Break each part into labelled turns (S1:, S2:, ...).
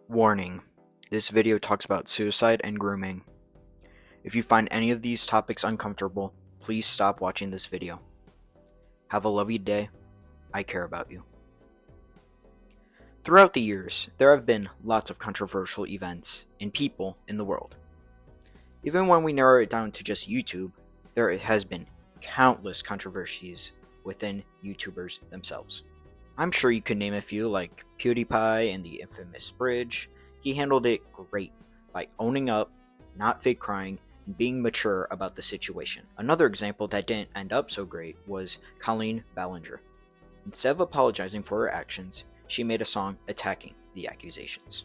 S1: Warning: this video talks about suicide and grooming. If you find any of these topics uncomfortable, please stop watching this video. Have a lovely day. I care about you. Throughout the years, there have been lots of controversial events and people in the world. Even when we narrow it down to just YouTube, there has been countless controversies within YouTubers themselves. I'm sure you could name a few, like PewDiePie and the infamous bridge. He handled it great by owning up, not fake crying, and being mature about the situation. Another example that didn't end up so great was Colleen Ballinger. Instead of apologizing for her actions, she made a song attacking the accusations.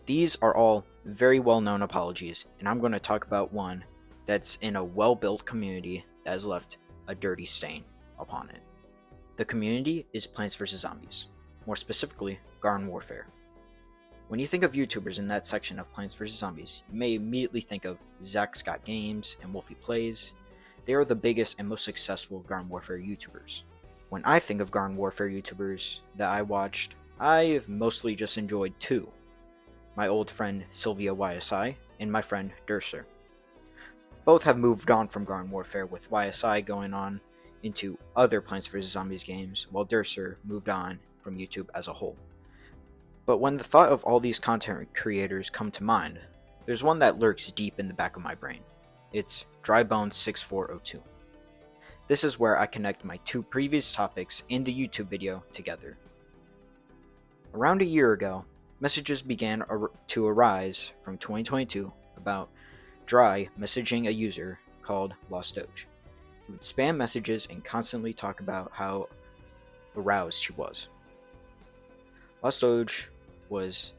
S1: These are all very well-known apologies, and I'm going to talk about one that's in a well-built community that has left a dirty stain upon it. The community is Plants vs. Zombies, more specifically, Garden Warfare. When you think of YouTubers in that section of Plants vs. Zombies, you may immediately think of Zach Scott Games and Wolfie Plays. They are the biggest and most successful Garden Warfare YouTubers. When I think of Garden Warfare YouTubers that I watched, I've mostly just enjoyed two: my old friend Sylvia YSI and my friend Durser. Both have moved on from Garden Warfare, with YSI going on into other Plants vs. Zombies games, while Durser moved on from YouTube as a whole. But when the thought of all these content creators come to mind, there's one that lurks deep in the back of my brain. It's Drybones6402. This is where I connect my two previous topics in the YouTube video together. Around a year ago, messages began to arise from 2022 about Dry messaging a user called Lost Doge. He would spam messages and constantly talk about how aroused he was. Lost Doge was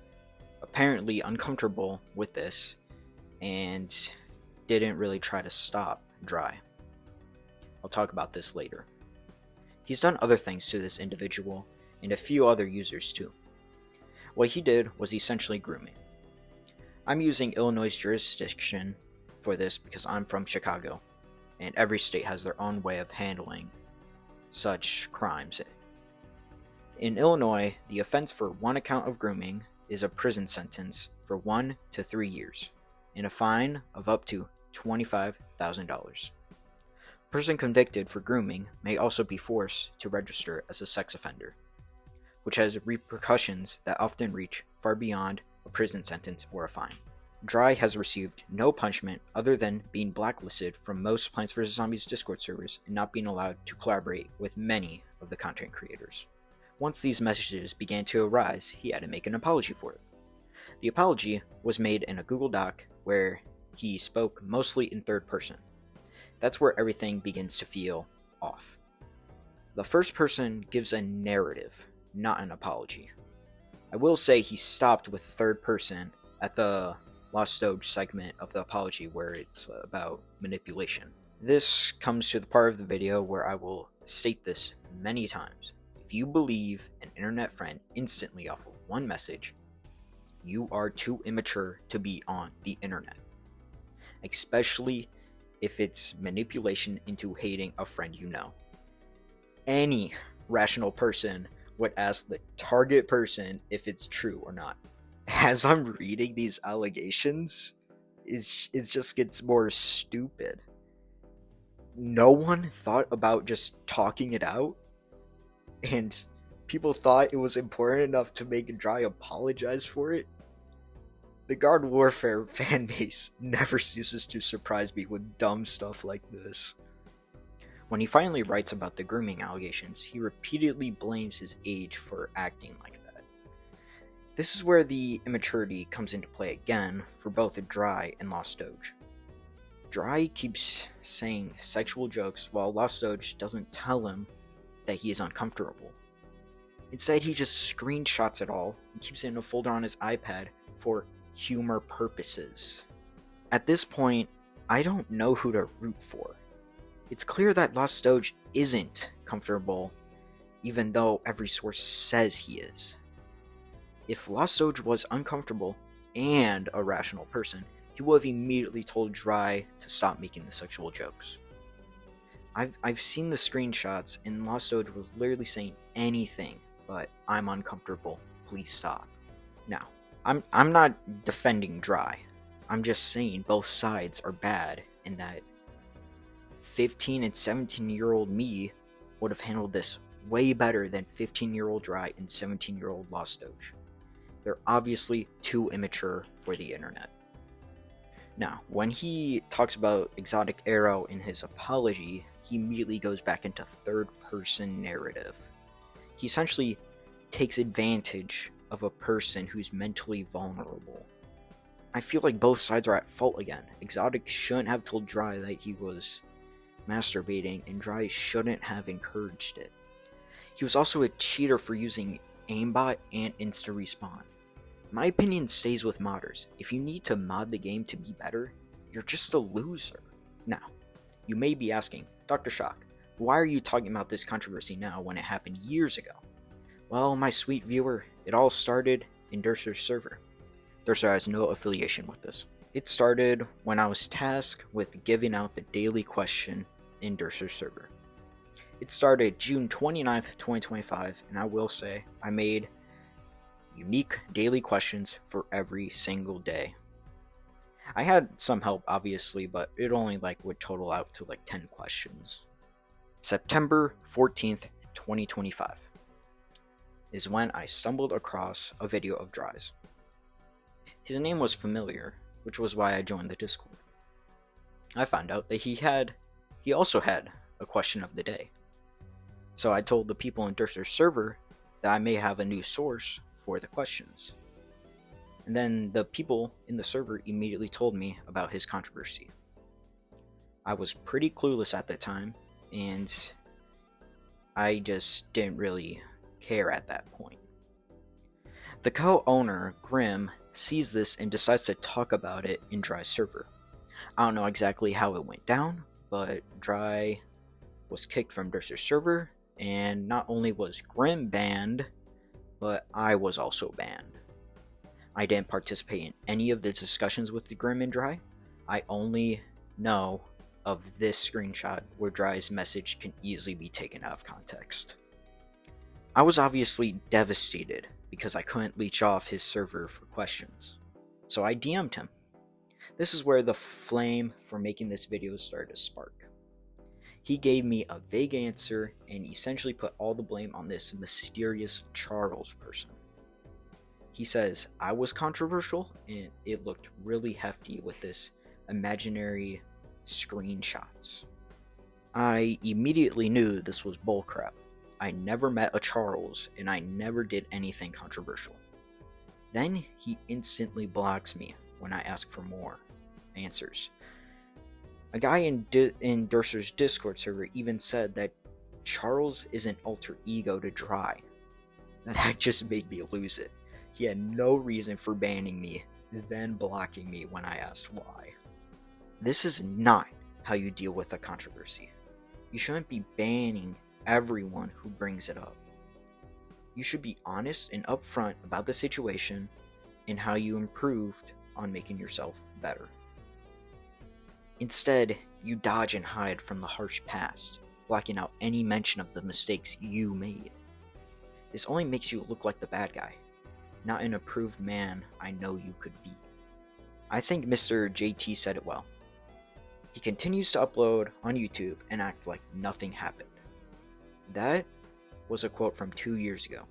S1: apparently uncomfortable with this and didn't really try to stop Dry. I'll talk about this later. He's done other things to this individual and a few other users too. What he did was essentially grooming. I'm using Illinois' jurisdiction for this because I'm from Chicago, and every state has their own way of handling such crimes. In Illinois, the offense for one account of grooming is a prison sentence for 1 to 3 years, and a fine of up to $25,000. A person convicted for grooming may also be forced to register as a sex offender, which has repercussions that often reach far beyond a prison sentence or a fine. Dry has received no punishment other than being blacklisted from most Plants vs. Zombies Discord servers and not being allowed to collaborate with many of the content creators. Once these messages began to arise, he had to make an apology for it. The apology was made in a Google Doc where he spoke mostly in third person. That's where everything begins to feel off. The first person gives a narrative, not an apology. I will say he stopped with third person at the Lost Doge segment of the apology where it's about manipulation. This comes to the part of the video where I will state this many times. If you believe an internet friend instantly off of one message, you are too immature to be on the internet. Especially if it's manipulation into hating a friend you know. Any rational person would ask the target person if it's true or not. As I'm reading these allegations, it just gets more stupid. No one thought about just talking it out, and people thought it was important enough to make Dry apologize for it. The Garden Warfare fanbase never ceases to surprise me with dumb stuff like this. When he finally writes about the grooming allegations, he repeatedly blames his age for acting like that. This is where the immaturity comes into play again for both Dry and Lost Doge. Dry keeps saying sexual jokes while Lost Doge doesn't tell him that he is uncomfortable. Instead, he just screenshots it all and keeps it in a folder on his iPad for humor purposes. At this point, I don't know who to root for. It's clear that Lost Doge isn't comfortable, even though every source says he is. If Lost Doge was uncomfortable and a rational person, he would have immediately told Dry to stop making the sexual jokes. I've seen the screenshots, and Lost Doge was literally saying anything but "I'm uncomfortable, please stop." Now, I'm not defending Dry. I'm just saying both sides are bad, and that 15 and 17-year-old me would have handled this way better than 15-year-old Dry and 17-year-old Lost Doge. They're obviously too immature for the internet. Now, when he talks about Exotic Arrow in his apology, he immediately goes back into third-person narrative. He essentially takes advantage of a person who's mentally vulnerable. I feel like both sides are at fault again. Exotic shouldn't have told Dry that he was masturbating, and Dry shouldn't have encouraged it. He was also a cheater for using aimbot and insta respawn. My opinion stays with modders. If you need to mod the game to be better, you're just a loser. Now, you may be asking, Dr. Shock, why are you talking about this controversy now when it happened years ago? Well, my sweet viewer, it all started in Durser's server. Durser has no affiliation with this. It started when I was tasked with giving out the daily question in Durser's server. It started June 29th, 2025, and I will say I made unique daily questions for every single day. I had some help, obviously, but it only would total out to 10 questions. September 14th, 2025 is when I stumbled across a video of Dry's. His name was familiar, which was why I joined the Discord. I found out that he also had a question of the day. So I told the people in Durser's server that I may have a new source for the questions. And then the people in the server immediately told me about his controversy. I was pretty clueless at the time, and I just didn't really care at that point. The co-owner, Grim, sees this and decides to talk about it in Dry's server. I don't know exactly how it went down, but Dry was kicked from Durser's server, and not only was Grim banned, but I was also banned. I didn't participate in any of the discussions with the Grim and Dry. I only know of this screenshot where Dry's message can easily be taken out of context. I was obviously devastated because I couldn't leech off his server for questions. So I DM'd him. This is where the flame for making this video started to spark. He gave me a vague answer and essentially put all the blame on this mysterious Charles person. He says I was controversial and it looked really hefty with this imaginary screenshots. I immediately knew this was bullcrap. I never met a Charles and I never did anything controversial. Then he instantly blocks me when I ask for more answers. A guy in Durser's Discord server even said that Charles is an alter ego to Dry. That just made me lose it. He had no reason for banning me, then blocking me when I asked why. This is not how you deal with a controversy. You shouldn't be banning everyone who brings it up. You should be honest and upfront about the situation and how you improved on making yourself better. Instead, you dodge and hide from the harsh past, blocking out any mention of the mistakes you made. This only makes you look like the bad guy, not an approved man I know you could be. I think Mr. JT said it well. He continues to upload on YouTube and act like nothing happened. That was a quote from 2 years ago.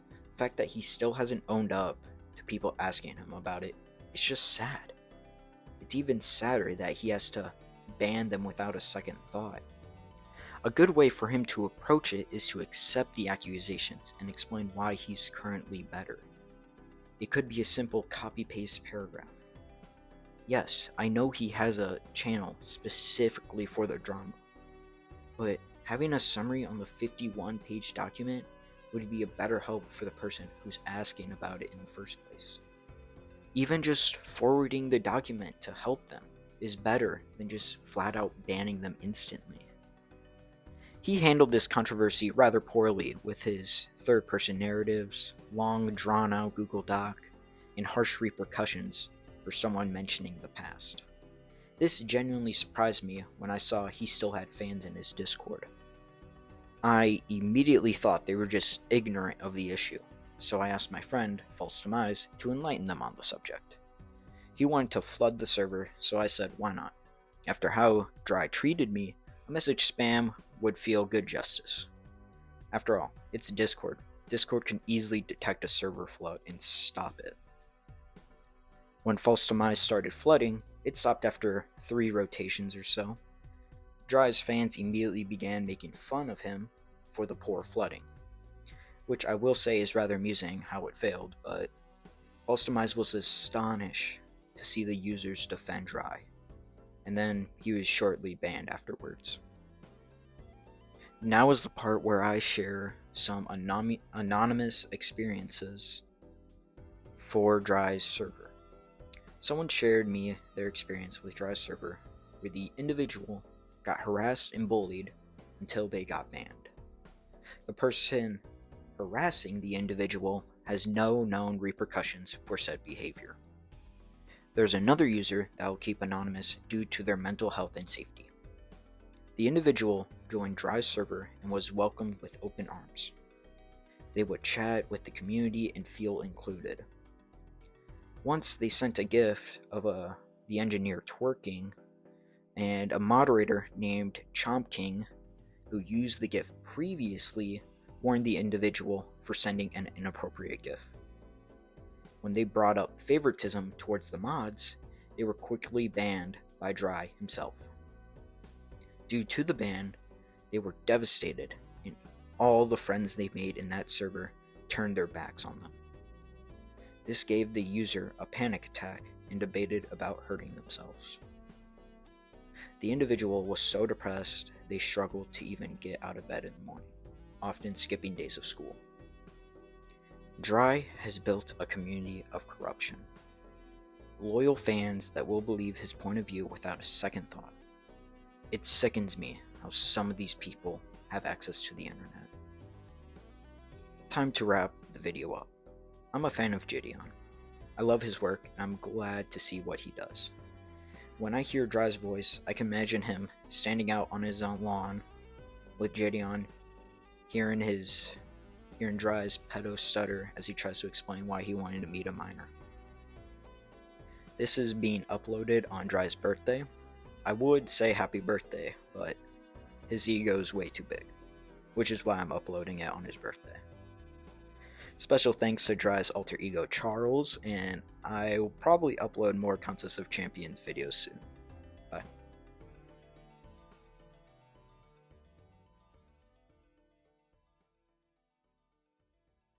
S1: The fact that he still hasn't owned up to people asking him about it is just sad. It's even sadder that he has to ban them without a second thought. A good way for him to approach it is to accept the accusations and explain why he's currently better. It could be a simple copy-paste paragraph. Yes, I know he has a channel specifically for the drama, but having a summary on the 51-page document would be a better help for the person who's asking about it in the first place. Even just forwarding the document to help them is better than just flat out banning them instantly. He handled this controversy rather poorly with his third-person narratives, long drawn-out Google Doc, and harsh repercussions for someone mentioning the past. This genuinely surprised me when I saw he still had fans in his Discord. I immediately thought they were just ignorant of the issue. so I asked my friend, False Demise, to enlighten them on the subject. He wanted to flood the server, so I said, why not? After how Dry treated me, a message spam would feel good justice. After all, it's Discord. Discord can easily detect a server flood and stop it. When False Demise started flooding, it stopped after 3 rotations or so. Dry's fans immediately began making fun of him for the poor flooding, which I will say is rather amusing how it failed, but False Demise was astonished to see the users defend Dry, and then he was shortly banned afterwards. Now is the part where I share some anonymous experiences for Dry's server. Someone shared me their experience with Dry's server, where the individual got harassed and bullied until they got banned. The person harassing the individual has no known repercussions for said behavior. There's another user that will keep anonymous due to their mental health and safety. The individual joined Dry's server and was welcomed with open arms. They would chat with the community and feel included. Once they sent a GIF of the engineer twerking, and a moderator named Chomp King, who used the GIF previously, warned the individual for sending an inappropriate GIF. When they brought up favoritism towards the mods, they were quickly banned by Dry himself. Due to the ban, they were devastated, and all the friends they made in that server turned their backs on them. This gave the user a panic attack and debated about hurting themselves. The individual was so depressed they struggled to even get out of bed in the morning, often skipping days of school. Dry has built a community of corruption. Loyal fans that will believe his point of view without a second thought. It sickens me how some of these people have access to the internet. Time to wrap the video up. I'm a fan of Jidion. I love his work and I'm glad to see what he does. When I hear Dry's voice, I can imagine him standing out on his own lawn with Jidion, hearing Dry's pedo stutter as he tries to explain why he wanted to meet a minor. This is being uploaded on Dry's birthday. I would say happy birthday, but his ego is way too big, which is why I'm uploading it on his birthday. Special thanks to Dry's alter ego Charles, and I will probably upload more Contest of Champions videos soon.